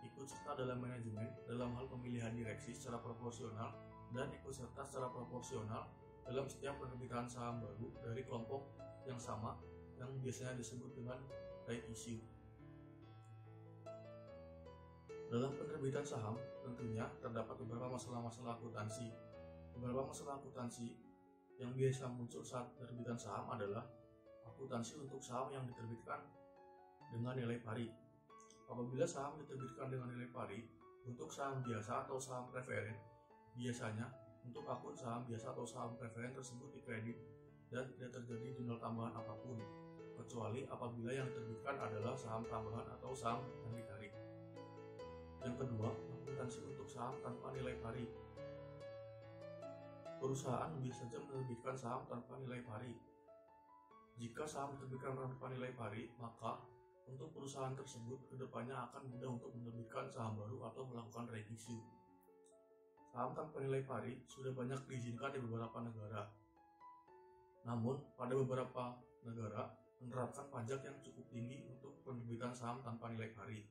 ikut serta dalam manajemen dalam hal pemilihan direksi secara proporsional, dan ikut serta secara proporsional dalam setiap penerbitan saham baru dari kelompok yang sama yang biasanya disebut dengan right issue. Dalam penerbitan saham tentunya terdapat beberapa masalah-masalah akuntansi. Beberapa masalah akuntansi yang biasa muncul saat penerbitan saham adalah akuntansi untuk saham yang diterbitkan dengan nilai pari. Apabila saham diterbitkan dengan nilai pari, untuk saham biasa atau saham preferen, biasanya untuk akun saham biasa atau saham preferen tersebut dikredit dan tidak terjadi nilai tambahan apapun, kecuali apabila yang diterbitkan adalah saham tambahan atau saham yang ditarik. Yang kedua, akuntansi untuk saham tanpa nilai pari. Perusahaan bisa saja menerbitkan saham tanpa nilai pari. Jika saham diterbitkan tanpa nilai pari, maka untuk perusahaan tersebut kedepannya akan mudah untuk menerbitkan saham baru atau melakukan right issue. Saham tanpa nilai pari sudah banyak diizinkan di beberapa negara. Namun, pada beberapa negara menerapkan pajak yang cukup tinggi untuk penerbitan saham tanpa nilai pari.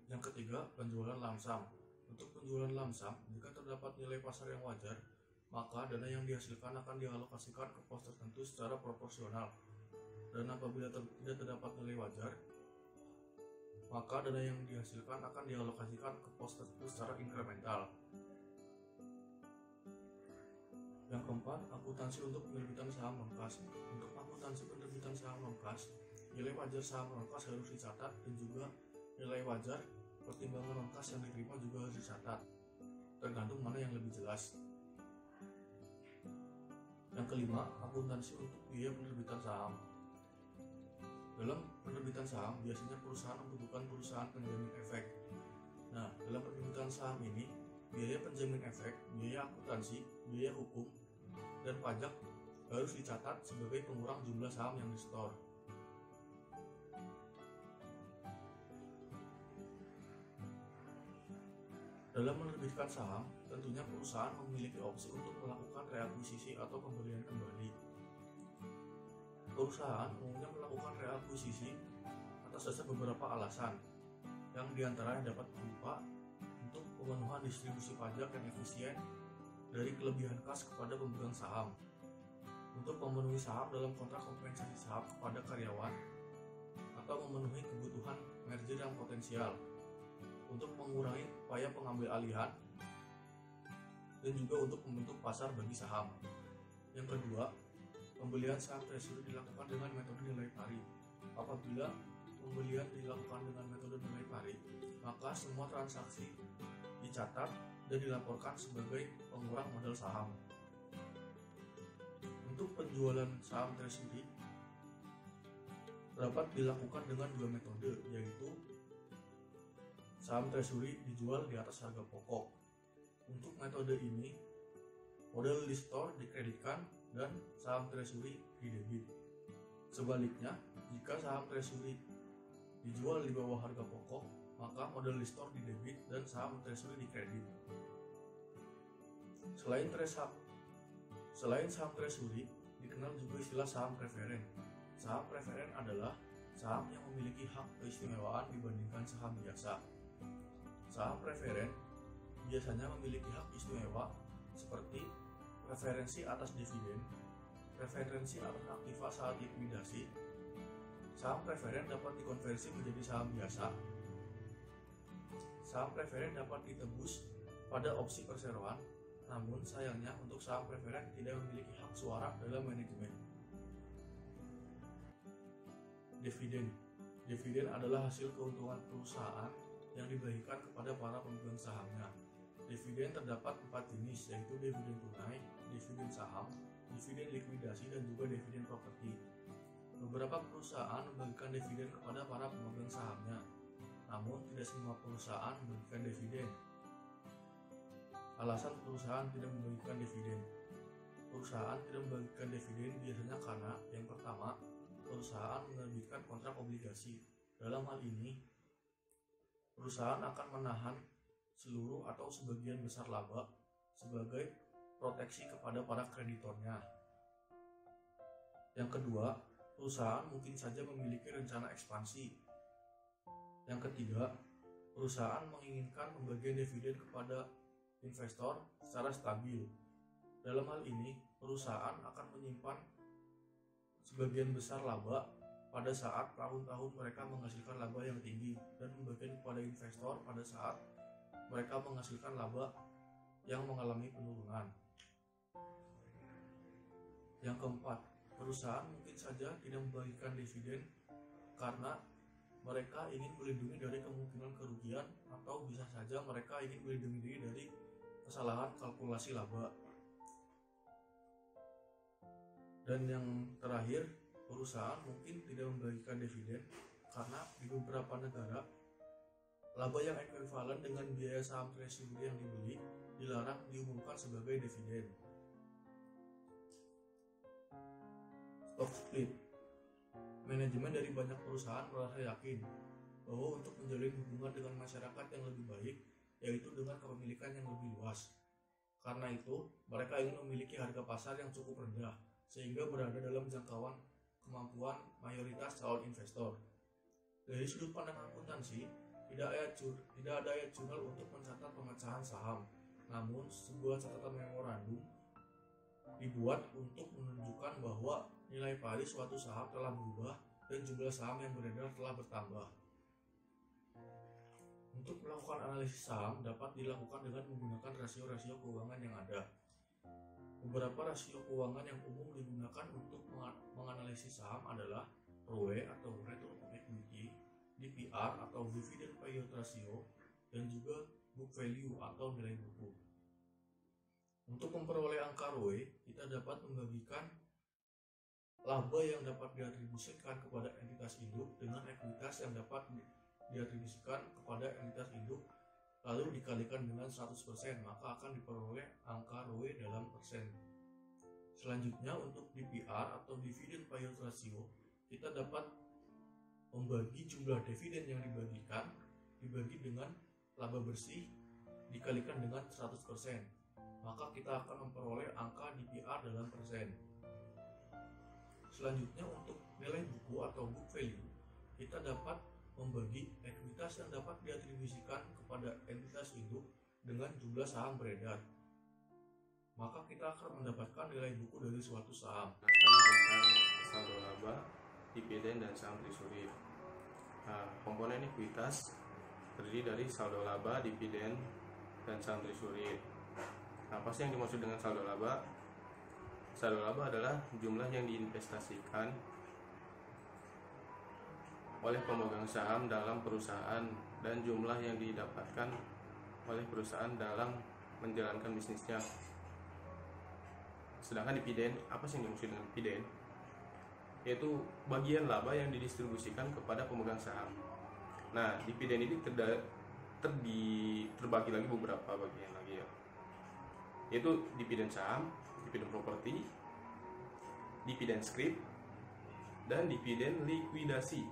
Yang ketiga, penjualan lamsam. Untuk penjualan lamsam, jika terdapat nilai pasar yang wajar, maka dana yang dihasilkan akan dialokasikan ke pos tertentu secara proporsional. Dan apabila tidak terdapat nilai wajar, maka dana yang dihasilkan akan dialokasikan ke pos tertentu secara inkremental. Yang keempat, akuntansi untuk penerbitan saham memkas. Untuk akuntansi penerbitan saham memkas, nilai wajar saham memkas harus dicatat dan juga nilai wajar pertimbangan memkas yang diterima juga harus dicatat, tergantung mana yang lebih jelas. Yang kelima, akuntansi untuk biaya penerbitan saham. Dalam penerbitan saham, biasanya perusahaan membutuhkan perusahaan penjamin efek. Nah, dalam penerbitan saham ini, biaya penjamin efek, biaya akuntansi, biaya hukum, dan pajak harus dicatat sebagai pengurang jumlah saham yang di-store. Dalam menerbitkan saham, tentunya perusahaan memiliki opsi untuk melakukan reakuisisi atau pembelian kembali. Perusahaan umumnya melakukan reakuisisi atas dasar beberapa alasan, yang diantaranya dapat berupa untuk pemenuhan distribusi pajak yang efisien dari kelebihan kas kepada pemegang saham, untuk memenuhi saham dalam kontrak kompensasi saham kepada karyawan, atau memenuhi kebutuhan merger yang potensial, untuk mengurangi upaya pengambil alihan, dan juga untuk membentuk pasar bagi saham. Yang kedua, pembelian saham treasury dilakukan dengan metode nilai pari. Apabila pembelian dilakukan dengan metode nilai pari, maka semua transaksi dicatat dan dilaporkan sebagai pengurang modal saham. Untuk penjualan saham treasury dapat dilakukan dengan dua metode, yaitu saham treasury dijual di atas harga pokok. Untuk metode ini, modal di-store dikreditkan dan saham treasury didebit. Sebaliknya, jika saham treasury dijual di bawah harga pokok, maka modal di-store didebit dan saham treasury dikredit. Selain saham treasury, dikenal juga istilah saham preferen. Saham preferen adalah saham yang memiliki hak keistimewaan dibandingkan saham biasa. Saham preferen biasanya memiliki hak istimewa seperti preferensi atas dividen, preferensi atas aktiva saat likuidasi. Saham preferen dapat dikonversi menjadi saham biasa. Saham preferen dapat ditebus pada opsi perseroan, namun sayangnya untuk saham preferen tidak memiliki hak suara dalam manajemen. Dividen adalah hasil keuntungan perusahaan yang dibagikan kepada para pemegang sahamnya. Dividen terdapat 4 jenis, yaitu dividen tunai, dividen saham, dividen likuidasi, dan juga dividen properti. Beberapa perusahaan membagikan dividen kepada para pemegang sahamnya, namun tidak semua perusahaan membagikan dividen. Alasan perusahaan tidak membagikan dividen. Perusahaan tidak membagikan dividen biasanya karena yang pertama, perusahaan menerbitkan kontrak obligasi. Dalam hal ini, perusahaan akan menahan seluruh atau sebagian besar laba sebagai proteksi kepada para kreditornya. Yang kedua, perusahaan mungkin saja memiliki rencana ekspansi. Yang ketiga, perusahaan menginginkan pembagian dividen kepada investor secara stabil. Dalam hal ini, perusahaan akan menyimpan sebagian besar laba pada saat tahun-tahun mereka menghasilkan laba yang tinggi dan membagikan kepada investor pada saat mereka menghasilkan laba yang mengalami penurunan. Yang keempat, perusahaan mungkin saja tidak membagikan dividen karena mereka ingin melindungi dari kemungkinan kerugian, atau bisa saja mereka ingin melindungi diri dari kesalahan kalkulasi laba. Dan yang terakhir, perusahaan mungkin tidak membagikan dividen karena di beberapa negara laba yang ekuivalen dengan biaya saham treasury yang dibeli dilarang diumumkan sebagai dividen. Stock split. Manajemen dari banyak perusahaan merasa yakin bahwa untuk menjalin hubungan dengan masyarakat yang lebih baik, yaitu dengan kepemilikan yang lebih luas. Karena itu, mereka ingin memiliki harga pasar yang cukup rendah, sehingga berada dalam jangkauan kemampuan mayoritas calon investor. Dari sudut pandang akuntansi, tidak ada ayat jurnal untuk mencatat pemecahan saham, namun sebuah catatan memorandum dibuat untuk menunjukkan bahwa nilai pari suatu saham telah berubah dan jumlah saham yang beredar telah bertambah. Untuk melakukan analisis saham dapat dilakukan dengan menggunakan rasio-rasio keuangan yang ada. Beberapa rasio keuangan yang umum digunakan untuk menganalisis saham adalah ROE atau Return on Equity, DPR atau Dividend Payout Ratio, dan juga Book Value atau nilai buku. Untuk memperoleh angka ROE, kita dapat membagikan laba yang dapat diatribusikan kepada entitas induk dengan ekuitas yang dapat diatribusikan kepada entitas induk, lalu dikalikan dengan 100%, maka akan diperoleh angka ROE dalam persen. Selanjutnya, untuk DPR atau Dividend Payout Ratio, kita dapat membagi jumlah dividen yang dibagikan dibagi dengan laba bersih dikalikan dengan 100%, maka kita akan memperoleh angka DPR dalam persen. Selanjutnya, untuk nilai buku atau book value, kita dapat membagi ekuitas yang dapat diatribusikan kepada entitas induk dengan jumlah saham beredar, maka kita akan mendapatkan nilai buku dari suatu saham. Tentang saldo laba, dividen, dan saham treasury. Komponen ekuitas terdiri dari saldo laba, dividen, dan saham treasury. Apa sih yang dimaksud dengan saldo laba? Saldo laba adalah jumlah yang diinvestasikan oleh pemegang saham dalam perusahaan dan jumlah yang didapatkan oleh perusahaan dalam menjalankan bisnisnya. Sedangkan dividen, apa sih yang dimaksud dengan dividen? Yaitu bagian laba yang didistribusikan kepada pemegang saham. Nah, dividen ini terbagi lagi beberapa bagian lagi ya. yaitu dividen saham, dividen properti, dividen scrip, dan dividen likuidasi.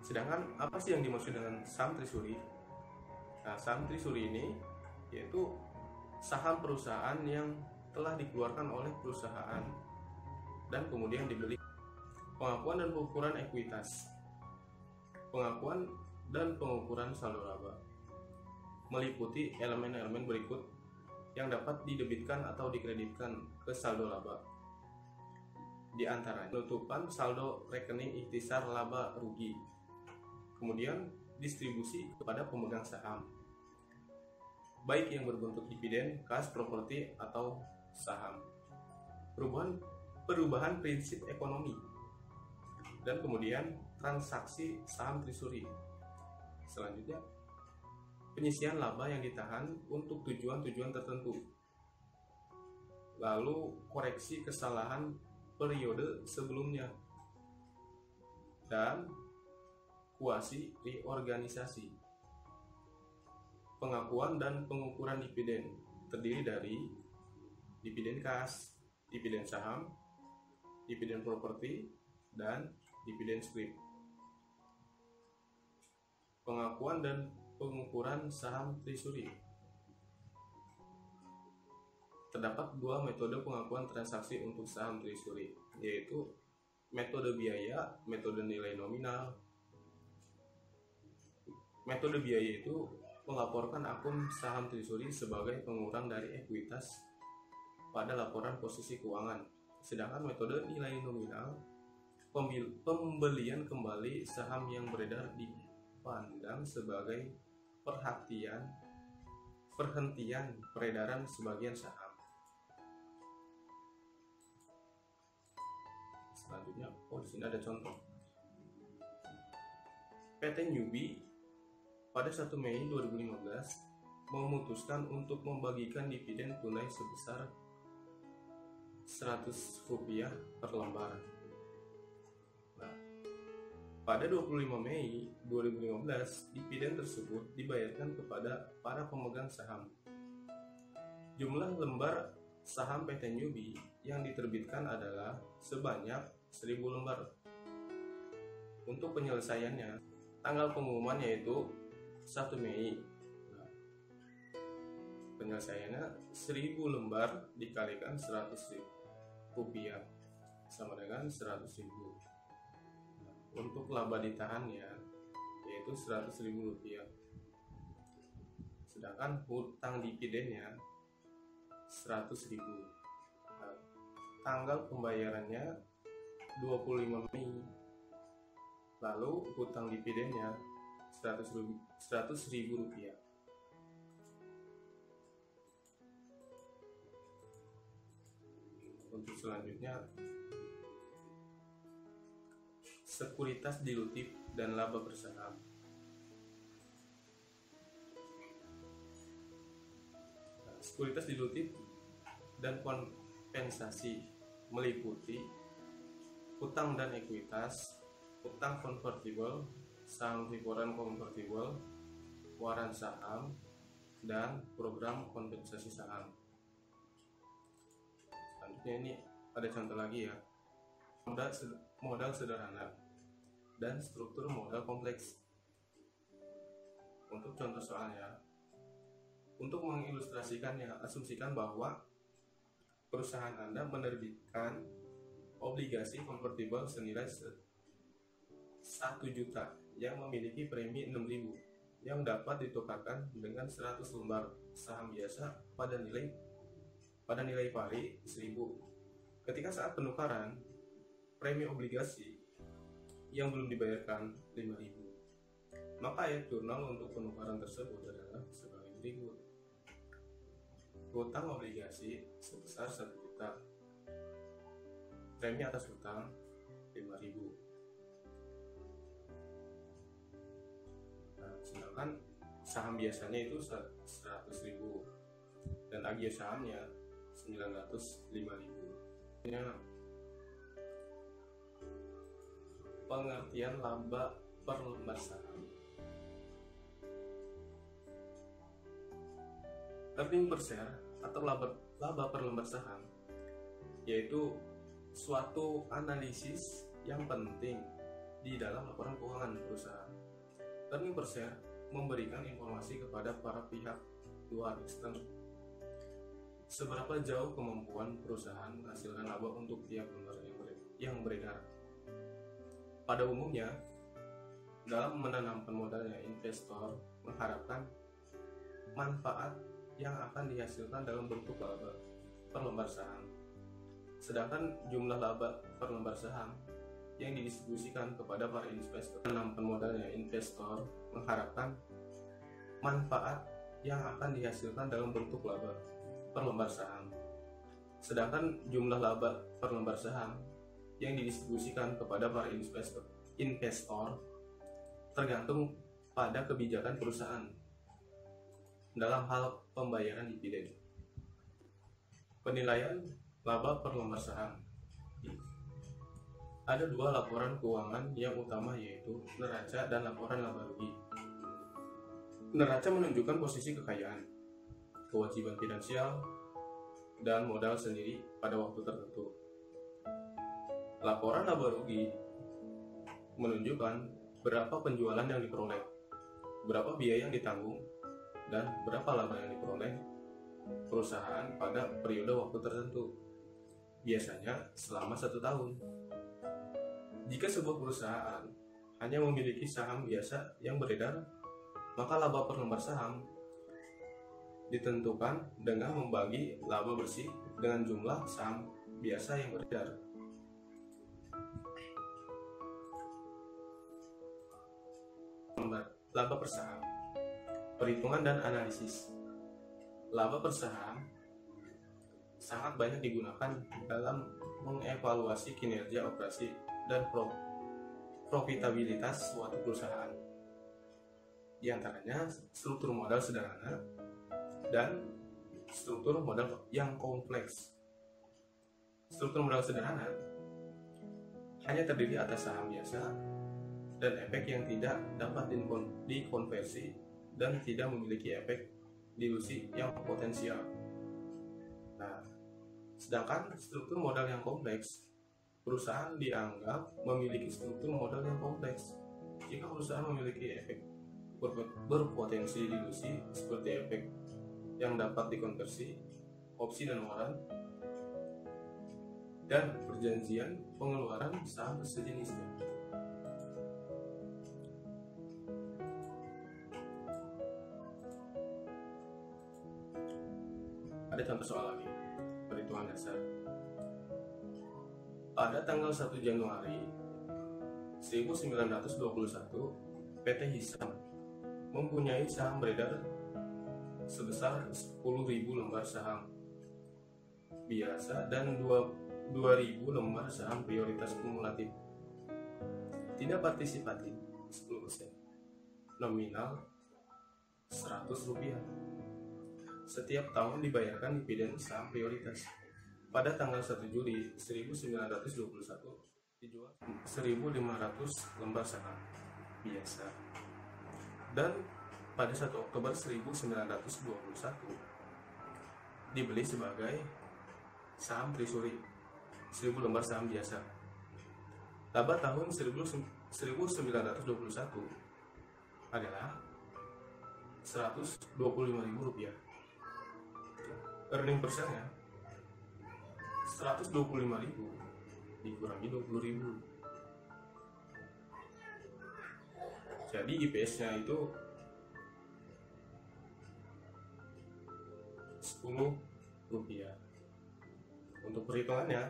Sedangkan apa sih yang dimaksud dengan saham treasury? Nah, saham treasury ini yaitu saham perusahaan yang telah dikeluarkan oleh perusahaan dan kemudian dibeli. Pengakuan dan pengukuran ekuitas. Pengakuan dan pengukuran saldo laba meliputi elemen-elemen berikut yang dapat didebitkan atau dikreditkan ke saldo laba. Di antaranya penutupan saldo rekening ikhtisar laba rugi, kemudian distribusi kepada pemegang saham, baik yang berbentuk dividen, kas, properti, atau saham. Perubahan prinsip ekonomi, dan kemudian transaksi saham treasury. Selanjutnya, penyisian laba yang ditahan untuk tujuan-tujuan tertentu. Lalu koreksi kesalahan periode sebelumnya, dan kuasi reorganisasi. Pengakuan dan pengukuran dividen terdiri dari dividen kas, dividen saham, dividen properti, dan dividen scrip. Pengakuan dan pengukuran saham treasury. Terdapat dua metode pengakuan transaksi untuk saham treasury, yaitu metode biaya, metode nilai nominal. Metode biaya itu melaporkan akun saham treasury sebagai pengurang dari ekuitas pada laporan posisi keuangan. Sedangkan metode nilai nominal, pembelian kembali saham yang beredar dipandang sebagai perhentian peredaran sebagian saham. Selanjutnya, di sini ada contoh. PT Newbie pada 1 Mei 2015 memutuskan untuk membagikan dividen tunai sebesar Rp100 per lembar. Nah, pada 25 Mei 2015, dividen tersebut dibayarkan kepada para pemegang saham. Jumlah lembar saham PT Newbie yang diterbitkan adalah sebanyak 1.000 lembar. Untuk penyelesaiannya, tanggal pengumuman yaitu 1 Mei. Nah, penyelesaiannya 1.000 lembar dikalikan Rp100 sama dengan 100.000. Nah, untuk laba ditahannya yaitu Rp100.000. Sedangkan hutang dividennya 100.000. Nah, tanggal pembayarannya 25 Mei. Lalu hutang dividennya Rp100.000. Untuk selanjutnya, sekuritas dilutif dan laba bersaham. Sekuritas dilutif dan kompensasi meliputi hutang dan ekuitas, hutang konvertibel, saham hiburan konvertibel, waran saham, dan program kompensasi saham. Selanjutnya ini ada contoh lagi ya. Modal sederhana dan struktur modal kompleks. Untuk contoh soalnya, untuk mengilustrasikannya, asumsikan bahwa perusahaan Anda menerbitkan obligasi konvertibel senilai 1 juta yang memiliki premi 6.000 yang dapat ditukarkan dengan 100 lembar saham biasa pada nilai pari 1.000. Ketika saat penukaran, premi obligasi yang belum dibayarkan 5.000, maka ayat jurnal untuk penukaran tersebut adalah sebagai berikut. Hutang obligasi sebesar 1 juta, premi atas hutang 5.000. Nah, sedangkan saham biasanya itu 100.000 dan agio sahamnya 905.000. Ini pengertian laba per lembar saham. Earning per share atau laba per lembar saham yaitu suatu analisis yang penting di dalam laporan keuangan perusahaan. Earning per share memberikan informasi kepada para pihak luar eksternal seberapa jauh kemampuan perusahaan menghasilkan laba untuk tiap lembar yang beredar. Pada umumnya, dalam menanamkan modalnya, investor mengharapkan manfaat yang akan dihasilkan dalam bentuk laba per lembar saham. Sedangkan jumlah laba per lembar saham yang didistribusikan kepada para investor. Menanamkan modalnya, investor mengharapkan manfaat yang akan dihasilkan dalam bentuk laba per lembar saham. Sedangkan jumlah laba per lembar saham yang didistribusikan kepada para investor tergantung pada kebijakan perusahaan dalam hal pembayaran dividen. Penilaian laba per lembar saham. Ada dua laporan keuangan yang utama, yaitu neraca dan laporan laba rugi. Neraca menunjukkan posisi kekayaan, kewajiban finansial, dan modal sendiri pada waktu tertentu. Laporan laba rugi menunjukkan berapa penjualan yang diperoleh, berapa biaya yang ditanggung, dan berapa laba yang diperoleh perusahaan pada periode waktu tertentu, biasanya selama 1 tahun. Jika sebuah perusahaan hanya memiliki saham biasa yang beredar, maka laba per lembar saham ditentukan dengan membagi laba bersih dengan jumlah saham biasa yang beredar. Laba per saham. Perhitungan dan analisis. Laba per saham sangat banyak digunakan dalam mengevaluasi kinerja operasi dan profitabilitas suatu perusahaan. Di antaranya struktur modal sederhana dan struktur modal yang kompleks. Struktur modal sederhana hanya terdiri atas saham biasa dan efek yang tidak dapat dikonversi dan tidak memiliki efek dilusi yang potensial. Nah, sedangkan struktur modal yang kompleks, perusahaan dianggap memiliki struktur modal yang kompleks jika perusahaan memiliki efek berpotensi dilusi seperti efek yang dapat dikonversi, opsi dan waran, dan perjanjian pengeluaran saham sejenisnya. Ada contoh soal lagi, perhitungan dasar. Pada tanggal 1 Januari 1921, PT Hisam mempunyai saham beredar sebesar 10.000 lembar saham biasa dan 2.000 lembar saham prioritas kumulatif. Tidak partisipatif 10%, nominal Rp100. Setiap tahun dibayarkan dividen saham prioritas. Pada tanggal 1 Juli 1921 dijual 1.500 lembar saham biasa. Dan pada 1 Oktober 1921 dibeli sebagai saham treasury 1.000 lembar saham biasa. Laba tahun 1921 adalah Rp125.000. Earning per share-nya 125.000 dikurangi 20.000. Jadi IPS-nya itu 10 rupiah. Untuk perhitungannya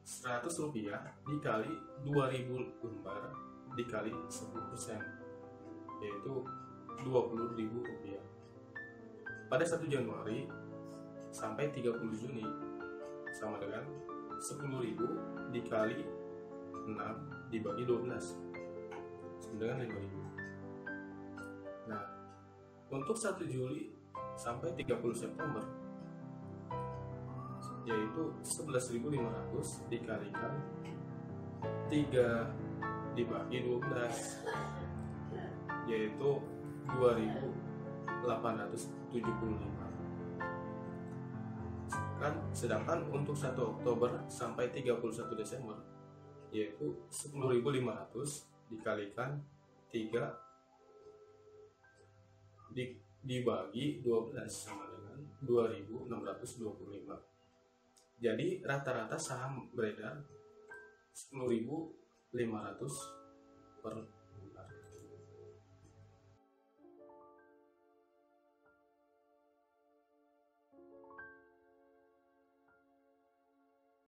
100 rupiah dikali 2000 lembar dikali 10%, yaitu 20.000 rupiah. Pada 1 Januari sampai 30 Juni sama dengan 10.000 dikali 6 dibagi 12 sama dengan 5.000. Nah, untuk 1 Juli sampai 30 September yaitu 11.500 dikalikan 3 dibagi 12 yaitu 2.000 Sedangkan untuk 1 Oktober sampai 31 Desember yaitu 10.500 dikalikan 3 dibagi 12 sama dengan 2.625. Jadi rata-rata saham beredar 10.500 per